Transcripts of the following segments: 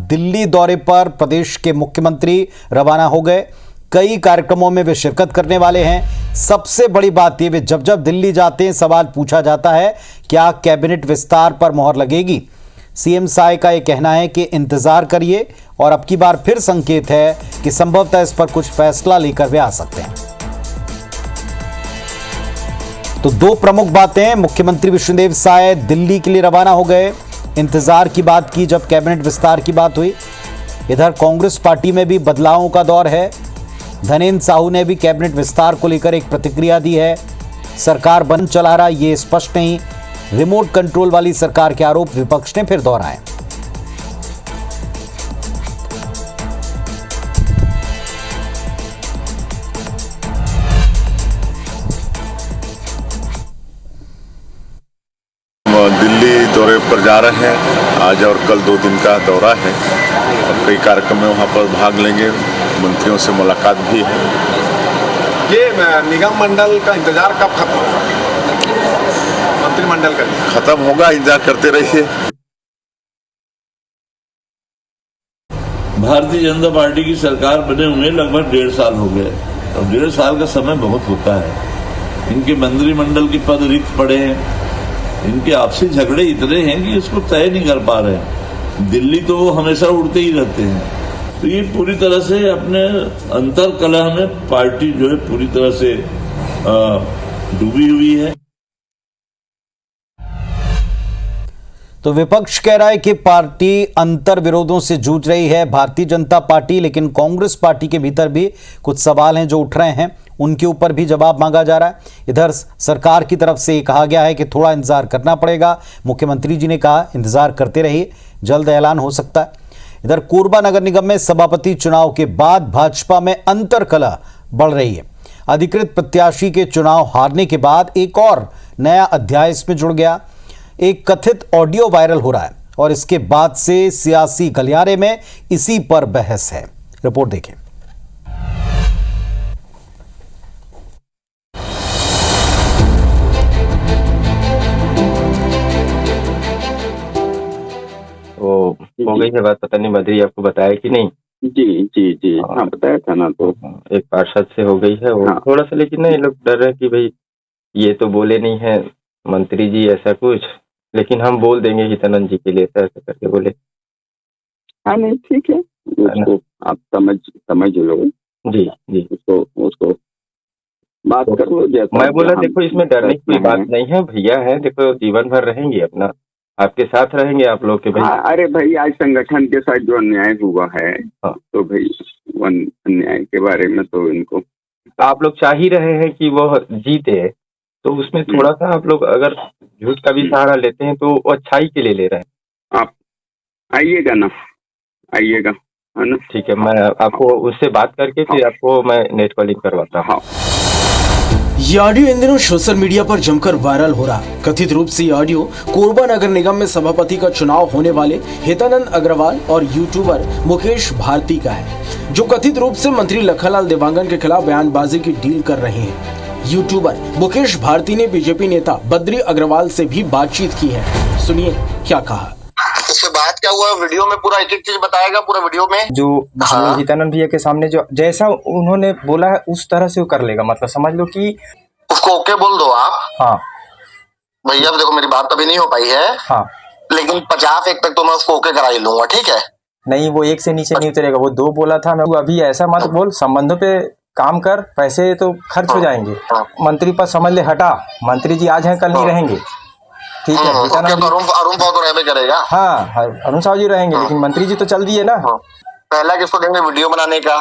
दिल्ली दौरे पर प्रदेश के मुख्यमंत्री रवाना हो गए। कई कार्यक्रमों में वे शिरकत करने वाले हैं। सबसे बड़ी बात ये, वे जब जब दिल्ली जाते हैं सवाल पूछा जाता है क्या कैबिनेट विस्तार पर मोहर लगेगी। सीएम साय का ये कहना है कि इंतजार करिए और अब की बार फिर संकेत है कि संभवतः इस पर कुछ फैसला लेकर वे आ सकते हैं। तो दो प्रमुख बातें, मुख्यमंत्री विष्णुदेव साय दिल्ली के लिए रवाना हो गए, इंतजार की बात की जब कैबिनेट विस्तार की बात हुई। इधर कांग्रेस पार्टी में भी बदलावों का दौर है। धनेन्द्र साहू ने भी कैबिनेट विस्तार को लेकर एक प्रतिक्रिया दी है। सरकार बन चला रहा ये स्पष्ट नहीं, रिमोट कंट्रोल वाली सरकार के आरोप विपक्ष ने फिर दोहराए। दिल्ली दौरे पर जा रहे हैं, आज और कल 2 दिन का दौरा है और कई कार्यक्रम में वहाँ पर भाग लेंगे। मंत्रियों से मुलाकात भी है। ये निगम मंडल का इंतजार कब खत्म होगा? मंत्रिमंडल का खत्म होगा, इंतजार करते रहिए। भारतीय जनता पार्टी की सरकार बने हुए लगभग 1.5 साल हो गए और 1.5 साल का समय बहुत होता है। इनके मंत्रिमंडल के पद रिक्त पड़े हैं, इनके आपसी झगड़े इतने हैं कि इसको तय नहीं कर पा रहे। दिल्ली तो वो हमेशा उड़ते ही रहते हैं। तो ये पूरी तरह से अपने अंतर कलह में पार्टी जो है पूरी तरह से डूबी हुई है। तो विपक्ष कह रहा है कि पार्टी अंतर विरोधों से जूझ रही है, भारतीय जनता पार्टी, लेकिन कांग्रेस पार्टी के भीतर भी कुछ सवाल हैं जो उठ रहे हैं, उनके ऊपर भी जवाब मांगा जा रहा है। इधर सरकार की तरफ से कहा गया है कि थोड़ा इंतजार करना पड़ेगा। मुख्यमंत्री जी ने कहा इंतजार करते रहिए, जल्द ऐलान हो सकता है। इधर कोरबा नगर निगम में सभापति चुनाव के बाद भाजपा में अंतर कलह बढ़ रही है। अधिकृत प्रत्याशी के चुनाव हारने के बाद एक और नया अध्याय इसमें जुड़ गया। एक कथित ऑडियो वायरल हो रहा है और इसके बाद से सियासी गलियारे में इसी पर बहस है। रिपोर्ट देखें। वो हो गई है बात, पता नहीं बद्री आपको बताया कि नहीं? जी जी जी हाँ बताया था ना। तो एक पार्षद से हो गई है वो। हाँ। थोड़ा सा, लेकिन ना ये लोग डर रहे कि भाई ये तो बोले नहीं है मंत्री जी ऐसा कुछ, लेकिन हम बोल देंगे हितानंद जी के लिए ऐसा करके बोले। हाँ नहीं ठीक है, उसको आप समझ लो जी जी, उसको बात कर लो। मैं बोला देखो इसमें डरने की कोई बात नहीं है, भैया है, देखो जीवन भर रहेंगे अपना, आपके साथ रहेंगे आप लोग के भाई। अरे भाई आज संगठन के साथ जो अन्याय हुआ है, हाँ। तो भाई अन्याय के बारे में तो इनको आप लोग चाह ही रहे हैं कि वो जीते, तो उसमें थोड़ा सा आप लोग अगर झूठ का भी सहारा लेते हैं तो वो अच्छाई के लिए ले रहे हैं। आप आइएगा ना, आइएगा, है ना? ठीक है, मैं आपको उससे बात करके फिर आपको मैं नेट कॉलिंग करवाता हूँ। ये ऑडियो इन दिनों सोशल मीडिया पर जमकर वायरल हो रहा है। कथित रूप से ये ऑडियो कोरबा नगर निगम में सभापति का चुनाव होने वाले हितानंद अग्रवाल और यूट्यूबर मुकेश भारती का है, जो कथित रूप से मंत्री लखनलाल देवांगन के खिलाफ बयानबाजी की डील कर रहे हैं। यूट्यूबर मुकेश भारती ने बीजेपी नेता बद्री अग्रवाल से भी बातचीत की है। सुनिए क्या कहा। उसके बाद क्या हुआ, वीडियो में पूरा एक एक चीज बताएगा, पूरा वीडियो में जो हितानंद भैया के सामने जो जैसा उन्होंने बोला है उस तरह से वो कर लेगा, मतलब समझ लो कि उसको ओके बोल दो आप। हाँ भैया देखो मेरी बात अभी नहीं हो पाई है, हाँ, लेकिन 50 एक तक तो मैं उसको ओके करा ही लूंगा, ठीक है? नहीं वो 1 से नीचे नहीं उतरेगा, वो 2 बोला था। मैं अभी ऐसा मत बोल, संबंधों पे काम कर, पैसे तो खर्च हो जाएंगे। मंत्री पद समझ ले हटा, मंत्री जी आज हैं कल नहीं रहेंगे, ठीक है? तो अरुण साहू तो रहने करेगा। हाँ अरुण साहू जी रहेंगे, लेकिन मंत्री जी तो चल दिए ना। पहला किसको देंगे वीडियो बनाने का?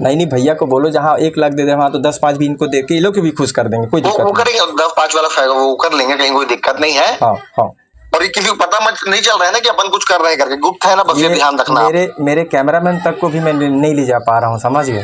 नहीं भैया को बोलो जहाँ 1 लाख दे दे वहाँ तो 10-5 भी इनको दे के ये लोग भी खुश कर देंगे, कोई दिक्कत वो करेंगे, 10-5 वाला फायदा वो कर लेंगे, कहीं कोई दिक्कत नहीं है। हाँ हाँ। और ये किसी को पता नहीं चल रहा है ना कि अपन कुछ कर रहे हैं करके, गुप्त है ना, बस ये ध्यान रखना। मेरे कैमरामैन तक को भी मैं नहीं ले जा पा रहा हूँ, समझ गए?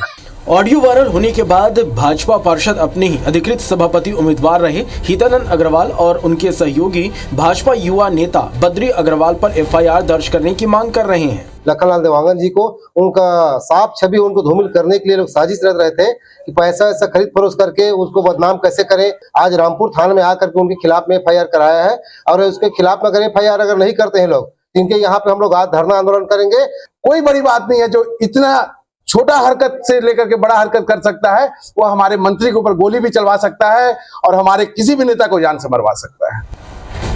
ऑडियो वायरल होने के बाद भाजपा पार्षद अपने ही अधिकृत सभापति उम्मीदवार रहे हितानंद अग्रवाल और उनके सहयोगी भाजपा युवा नेता बद्री अग्रवाल पर एफआईआर दर्ज करने की मांग कर रहे हैं। लखनलाल देवांगन जी को उनका साफ छवि उनको धूमिल करने के लिए लोग साजिश रच रहे थे कि पैसा ऐसा खरीद फरोख्त करके उसको बदनाम कैसे करें। आज रामपुर थाने में आकर के उनके खिलाफ में एफआईआर कराया है और उसके खिलाफ में अगर एफआईआर अगर नहीं करते हैं लोग इनके यहाँ पे हम लोग आज धरना आंदोलन करेंगे। कोई बड़ी बात नहीं है, जो इतना छोटा हरकत से लेकर के बड़ा हरकत कर सकता है, वो हमारे मंत्री के ऊपर गोली भी चलवा सकता है और हमारे किसी भी नेता को जान से मरवा सकता है।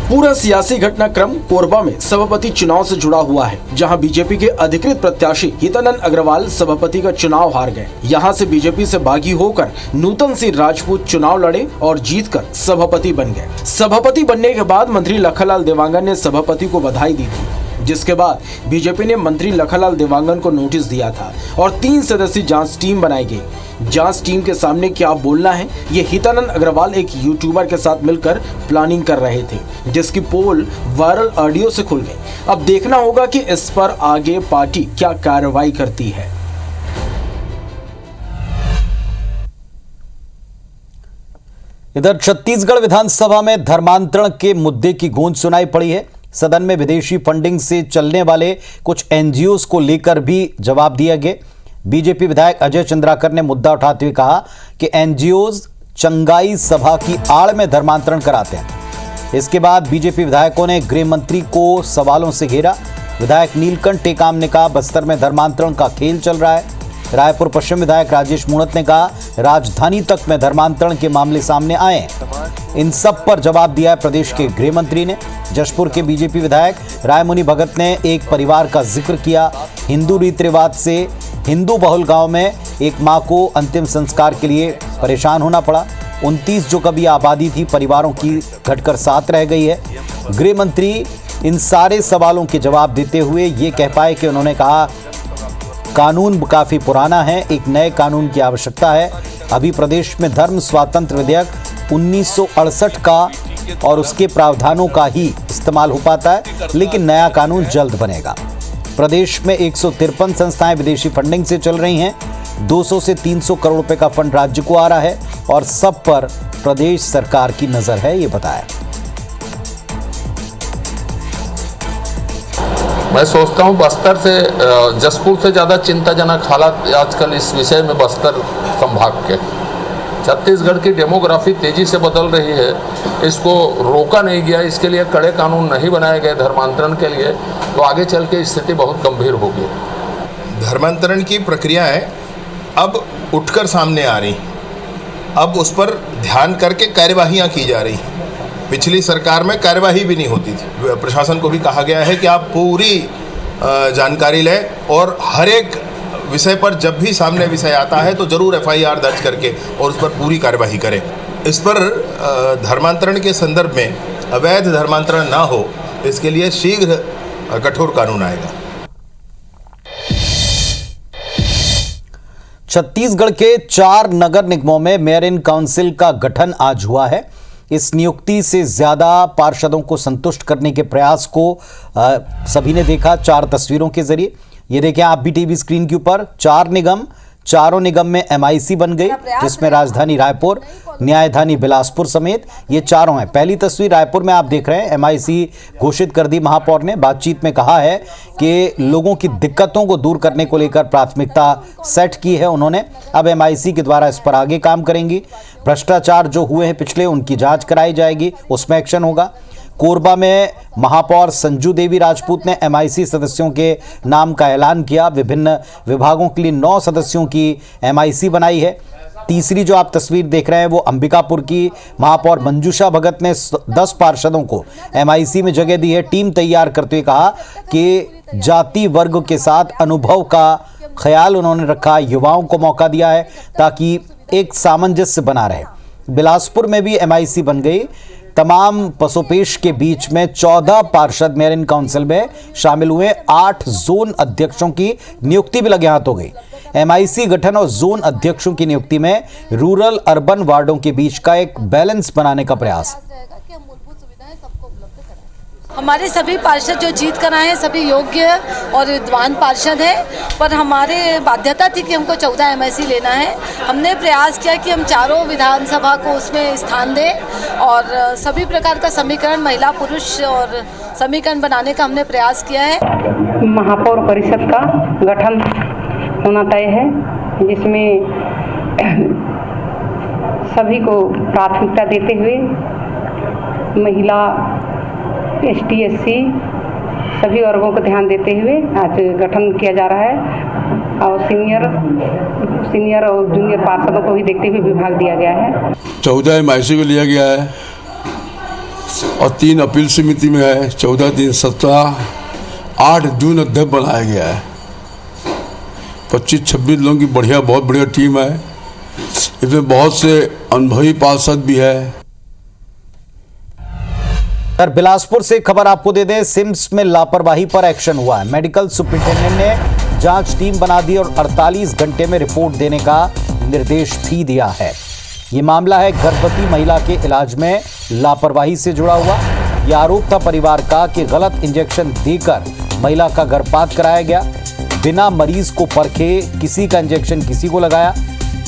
पूरा सियासी घटनाक्रम कोरबा में सभापति चुनाव से जुड़ा हुआ है, जहां बीजेपी के अधिकृत प्रत्याशी हितानंद अग्रवाल सभापति का चुनाव हार गए। यहां से बीजेपी से बागी होकर नूतन सिंह राजपूत चुनाव लड़े और जीतकर सभापति बन गए। सभापति बनने के बाद मंत्री लखनलाल देवांगन ने सभापति को बधाई दी थी, जिसके बाद बीजेपी ने मंत्री लखनलाल देवांगन को नोटिस दिया था और 3 सदस्यीय जांच टीम बनाई गई। जांच टीम के सामने क्या बोलना है, ये हितानंद अग्रवाल एक यूट्यूबर के साथ मिलकर प्लानिंग कर रहे थे, जिसकी पोल वायरल ऑडियो से खुल गई। अब देखना होगा कि इस पर आगे पार्टी क्या कार्रवाई करती है। इधर छत्तीसगढ़ विधानसभा में धर्मांतरण के मुद्दे की गूंज सुनाई पड़ी है। सदन में विदेशी फंडिंग से चलने वाले कुछ एनजीओज को लेकर भी जवाब दिया गया। बीजेपी विधायक अजय चंद्राकर ने मुद्दा उठाते हुए कहा कि एनजीओज चंगाई सभा की आड़ में धर्मांतरण कराते हैं। इसके बाद बीजेपी विधायकों ने गृह मंत्री को सवालों से घेरा। विधायक नीलकंठ टेकाम ने कहा बस्तर में धर्मांतरण का खेल चल रहा है। रायपुर पश्चिम विधायक राजेश मूणत ने कहा राजधानी तक में धर्मांतरण के मामले सामने आए। इन सब पर जवाब दिया है प्रदेश के गृह मंत्री ने। जशपुर के बीजेपी विधायक रायमुनि भगत ने एक परिवार का जिक्र किया। हिंदू रीति रिवाज से हिंदू बहुल गांव में एक मां को अंतिम संस्कार के लिए परेशान होना पड़ा। 29 जो कभी आबादी थी परिवारों की घटकर 7 रह गई है। गृह मंत्री इन सारे सवालों के जवाब देते हुए ये कह पाए कि उन्होंने कहा कानून काफ़ी पुराना है, एक नए कानून की आवश्यकता है। अभी प्रदेश में धर्म स्वातंत्र विधेयक 1968 का और उसके प्रावधानों का ही इस्तेमाल हो पाता है, लेकिन नया कानून जल्द बनेगा। प्रदेश में 153 संस्थाएं विदेशी फंडिंग से चल रही हैं। 200 से 300 करोड़ रुपए का फंड राज्य को आ रहा है और सब पर प्रदेश सरकार की नज़र है, ये बताया। मैं सोचता हूं बस्तर से जशपुर से ज़्यादा चिंताजनक हालात आजकल इस विषय में बस्तर संभाग के। छत्तीसगढ़ की डेमोग्राफी तेज़ी से बदल रही है, इसको रोका नहीं गया, इसके लिए कड़े कानून नहीं बनाए गए धर्मांतरण के लिए, तो आगे चल के स्थिति बहुत गंभीर होगी। धर्मांतरण की प्रक्रियाएं अब उठकर सामने आ रही, अब उस पर ध्यान करके कार्यवाहियां की जा रही। पिछली सरकार में कार्यवाही भी नहीं होती थी। प्रशासन को भी कहा गया है कि आप पूरी जानकारी लें और हर एक विषय पर जब भी सामने विषय आता है तो जरूर FIR दर्ज करके और उस पर पूरी कार्यवाही करें। इस पर धर्मांतरण के संदर्भ में अवैध धर्मांतरण ना हो, इसके लिए शीघ्र कठोर कानून आएगा। छत्तीसगढ़ के 4 नगर निगमों में मेयर इन काउंसिल का गठन आज हुआ है। इस नियुक्ति से ज्यादा पार्षदों को संतुष्ट करने के प्रयास को सभी ने देखा 4 तस्वीरों के जरिए। ये देखें आप भी टीवी स्क्रीन के ऊपर 4 निगम, चारों निगम में MIC बन गई, जिसमें राजधानी रायपुर, न्यायधानी बिलासपुर समेत ये चारों हैं। पहली तस्वीर रायपुर में आप देख रहे हैं, MIC घोषित कर दी महापौर ने। बातचीत में कहा है कि लोगों की दिक्कतों को दूर करने को लेकर प्राथमिकता सेट की है उन्होंने। अब MIC के द्वारा इस पर आगे काम करेंगी। भ्रष्टाचार जो हुए हैं पिछले, उनकी जांच कराई जाएगी, उसमें एक्शन होगा। कोरबा में महापौर संजू देवी राजपूत ने MIC सदस्यों के नाम का ऐलान किया। विभिन्न विभागों के लिए 9 सदस्यों की MIC बनाई है। तीसरी जो आप तस्वीर देख रहे हैं वो अंबिकापुर की महापौर मंजूषा भगत ने 10 पार्षदों को MIC में जगह दी है। टीम तैयार करते हुए कहा कि जाति वर्ग के साथ अनुभव का ख्याल उन्होंने रखा, युवाओं को मौका दिया है ताकि एक सामंजस्य बना रहे। बिलासपुर में भी MIC बन गई। तमाम पसोपेश के बीच में 14 पार्षद मेयर इन काउंसिल में शामिल हुए। 8 जोन अध्यक्षों की नियुक्ति भी लगे हाथ हो गई। MIC गठन और जोन अध्यक्षों की नियुक्ति में रूरल अर्बन वार्डों के बीच का एक बैलेंस बनाने का प्रयास। हमारे सभी पार्षद जो जीत कर आए हैं सभी योग्य और विद्वान पार्षद हैं, पर हमारे बाध्यता थी कि हमको 14 MIC लेना है। हमने प्रयास किया कि हम चारों विधानसभा को उसमें स्थान दें और सभी प्रकार का समीकरण महिला पुरुष और समीकरण बनाने का हमने प्रयास किया है। महापौर परिषद का गठन होना तय है, जिसमें सभी को प्राथमिकता देते हुए महिला ST SC सभी वर्गों को ध्यान देते हुए आज गठन किया जा रहा है और सीनियर और जूनियर पार्षदों को भी देखते हुए विभाग दिया गया है। 14 MIC को लिया गया है और 3 अपील समिति में है। 14, 3, 17, 8 जून अध्यक्ष बनाया गया है। 25-26 लोगों की बहुत बढ़िया टीम है। इसमें बहुत से अनुभवी पार्षद भी है। सर, बिलासपुर से खबर आपको दे दें, सिम्स में लापरवाही पर एक्शन हुआ है। मेडिकल सुपरिटेंडेंट ने जांच टीम बना दी और 48 घंटे में रिपोर्ट देने का निर्देश भी दिया है। ये मामला है गर्भवती महिला के इलाज में लापरवाही से जुड़ा हुआ। यह आरोप था परिवार का कि गलत इंजेक्शन देकर महिला का गर्भपात कराया गया। बिना मरीज को परखे किसी का इंजेक्शन किसी को लगाया।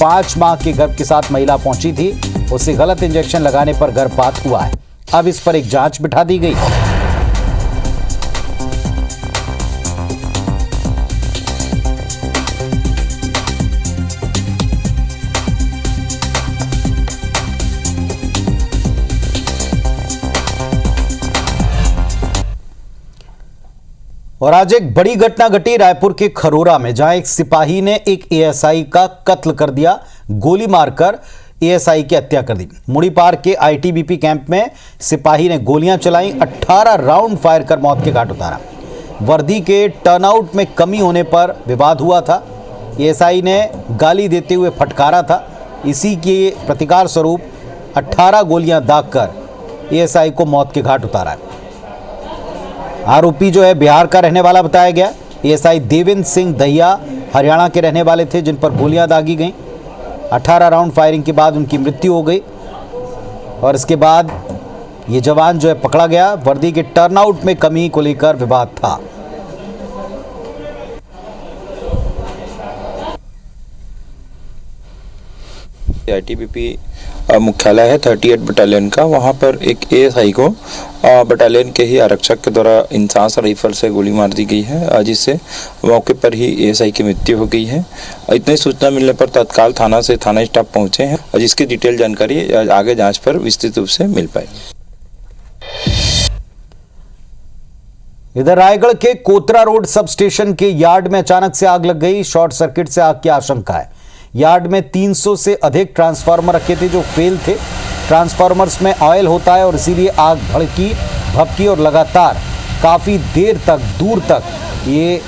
5 माह के गर्भ के साथ महिला पहुंची थी, उसे गलत इंजेक्शन लगाने पर गर्भपात हुआ है। अब इस पर एक जांच बिठा दी गई। और आज एक बड़ी घटना घटी रायपुर के खरोरा में, जहां एक सिपाही ने एक एएसआई का कत्ल कर दिया। गोली मारकर एएसआई की हत्या कर दी। मुड़ीपार के आईटीबीपी कैंप में सिपाही ने गोलियां चलाई, 18 राउंड फायर कर मौत के घाट उतारा। वर्दी के टर्नआउट में कमी होने पर विवाद हुआ था। एएसआई ने गाली देते हुए फटकारा था। इसी के प्रतिकार स्वरूप 18 गोलियां दागकर एएसआई को मौत के घाट उतारा है। आरोपी जो है बिहार का रहने वाला बताया गया। एएसआई देवेंद्र सिंह दहिया हरियाणा के रहने वाले थे, जिन पर गोलियां दागी गईं। 18 राउंड फायरिंग के बाद उनकी मृत्यु हो गई और इसके बाद ये जवान जो है पकड़ा गया। वर्दी के टर्नआउट में कमी को लेकर विवाद था। आईटीबीपी मुख्यालय है 38 बटालियन का। वहां पर एक एएसआई को बटालियन के ही आरक्षक के द्वारा इंसास राइफल से गोली मार दी गई है, जिससे मौके पर ही एएसआई की मृत्यु हो गई है। इतनी सूचना मिलने पर तत्काल थाना स्टाफ पहुंचे हैं और जिसकी डिटेल जानकारी आगे जांच पर विस्तृत रूप से मिल पाएगी। इधर रायगढ़ के कोतरा रोड सब स्टेशन के यार्ड में अचानक से आग लग गई। शॉर्ट सर्किट से आग की आशंका है। यार्ड में 300 से अधिक ट्रांसफार्मर रखे थे जो फेल थे। ट्रांसफार्मर्स में ऑयल होता है और इसीलिए आग भड़की और लगातार काफ़ी देर तक दूर तक ये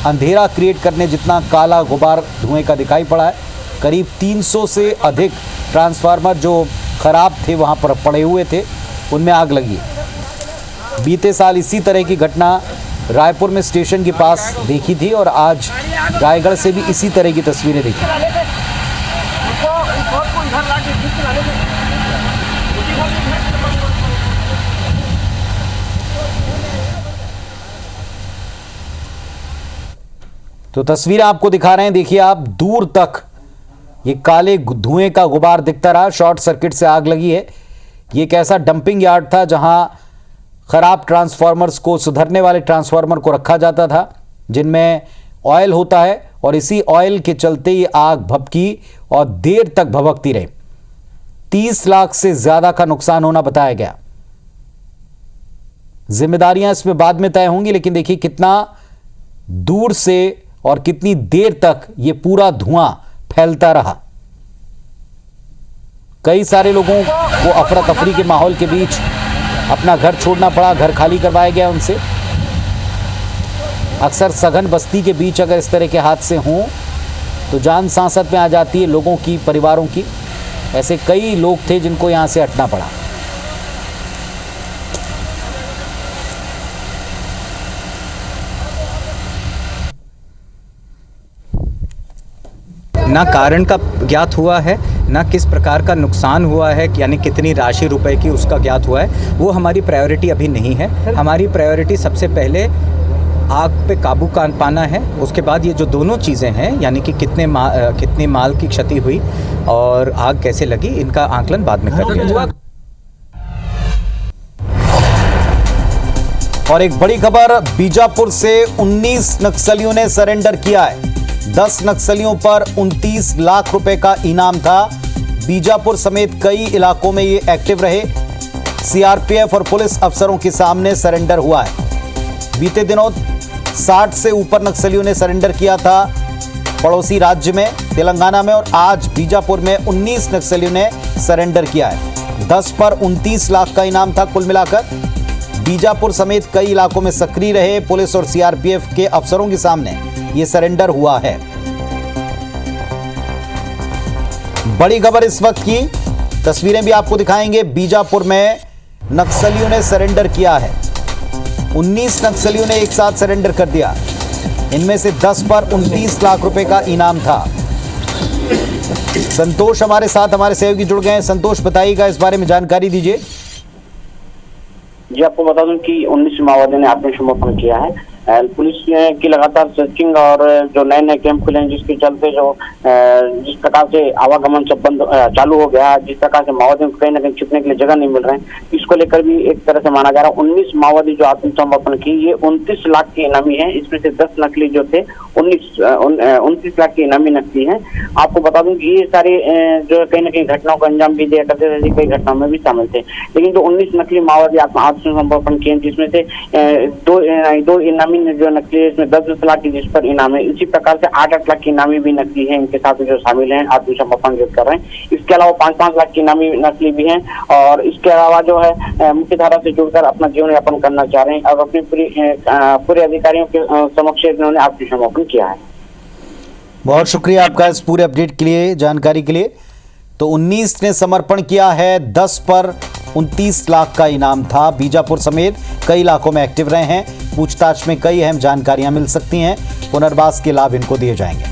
अंधेरा क्रिएट करने जितना काला गुबार धुएं का दिखाई पड़ा है। करीब 300 से अधिक ट्रांसफार्मर जो खराब थे वहाँ पर पड़े हुए थे, उनमें आग लगी। बीते साल इसी तरह की घटना रायपुर में स्टेशन के पास देखी थी और आज रायगढ़ से भी इसी तरह की तस्वीरें देखी। तो तस्वीरें आपको दिखा रहे हैं, देखिए आप, दूर तक ये काले धुएं का गुबार दिखता रहा। शॉर्ट सर्किट से आग लगी है। ये एक ऐसा डंपिंग यार्ड था जहां खराब ट्रांसफार्मर्स को, सुधरने वाले ट्रांसफार्मर को रखा जाता था, जिनमें ऑयल होता है और इसी ऑयल के चलते ये आग भभकी और देर तक भभकती रही। 30 लाख से ज्यादा का नुकसान होना बताया गया। जिम्मेदारियां इसमें बाद में तय होंगी, लेकिन देखिए कितना दूर से और कितनी देर तक ये पूरा धुआं फैलता रहा। कई सारे लोगों को अफरा तफरी के माहौल के बीच अपना घर छोड़ना पड़ा, घर खाली करवाया गया उनसे। अक्सर सघन बस्ती के बीच अगर इस तरह के हादसे हों तो जान सांसत में आ जाती है लोगों की, परिवारों की। ऐसे कई लोग थे जिनको यहां से हटना पड़ा। ना कारण का ज्ञात हुआ है, ना किस प्रकार का नुकसान हुआ है, यानी कितनी राशि रुपए की उसका ज्ञात हुआ है। वो हमारी प्रायोरिटी अभी नहीं है। हमारी प्रायोरिटी सबसे पहले आग पे काबू पाना है। उसके बाद ये जो दोनों चीज़ें हैं, यानी कि कितने माल की क्षति हुई और आग कैसे लगी, इनका आकलन बाद में कर लिया जाएगा। और एक बड़ी खबर बीजापुर से 19 नक्सलियों ने सरेंडर किया है। 10 नक्सलियों पर 29 लाख रुपए का इनाम था। बीजापुर समेत कई इलाकों में ये एक्टिव रहे। सीआरपीएफ और पुलिस अफसरों के सामने सरेंडर हुआ है। बीते दिनों 60 से ऊपर नक्सलियों ने सरेंडर किया था पड़ोसी राज्य में तेलंगाना में, और आज बीजापुर में 19 नक्सलियों ने सरेंडर किया है। 10 पर 29 लाख का इनाम था कुल मिलाकर। बीजापुर समेत कई इलाकों में सक्रिय रहे पुलिस और सीआरपीएफ के अफसरों के सामने ये सरेंडर हुआ है। बड़ी खबर इस वक्त की तस्वीरें भी आपको दिखाएंगे। बीजापुर में नक्सलियों ने सरेंडर किया है। 19 नक्सलियों ने एक साथ सरेंडर कर दिया। इनमें से 10 पर 29 लाख रुपए का इनाम था। संतोष हमारे साथ, हमारे सहयोगी जुड़ गए हैं। संतोष, बताइएगा इस बारे में जानकारी दीजिए। जी, आपको बता दूं कि 19 माओवादियों ने आत्मसमर्पण किया है। पुलिस की लगातार सर्चिंग और जो नए नए कैंप खुले हैं, जिसके चलते जो जिस प्रकार से आवागमन सब बंद चालू हो गया, जिस प्रकार से माओवादियों को कहीं ना कहीं छिपने के लिए जगह नहीं मिल रहे हैं, इसको लेकर भी एक तरह से माना जा रहा है 19 माओवादी जो आत्मसमर्पण की, ये 29 लाख की इनामी है। इसमें से 10 नकली जो थे 29 लाख की इनामी नकली है। आपको बता दूं कि ये सारे जो कहीं ना कहीं घटनाओं को अंजाम भी दिया करते थे, कई घटनाओं में भी शामिल थे। लेकिन जो 19 नकली माओवादी आत्मसमर्पण किए, जिसमें से दो इनामी जो नकली है, इसमें 10 लाख की जिस पर इनाम है। इसी प्रकार से 8 लाख की इनामी भी नकली है, इनके साथ जो शामिल हैं आत्मसमर्पण जो कर रहे हैं। इसके अलावा 5 लाख की इनामी नकली भी हैं, और इसके अलावा जो है मुख्य धारा से जुड़कर अपना जीवन यापन करना चाह रहे हैं और अपने पूरे अधिकारियों के समक्ष इन्होंने आत्मसमर्पण किया है। बहुत शुक्रिया आपका इस पूरे अपडेट के लिए, जानकारी के लिए। तो 19 ने समर्पण किया है, 10 पर 29 लाख का इनाम था। बीजापुर समेत कई इलाकों में एक्टिव रहे हैं। पूछताछ में कई अहम जानकारियां मिल सकती हैं। पुनर्वास के लाभ इनको दिए जाएंगे।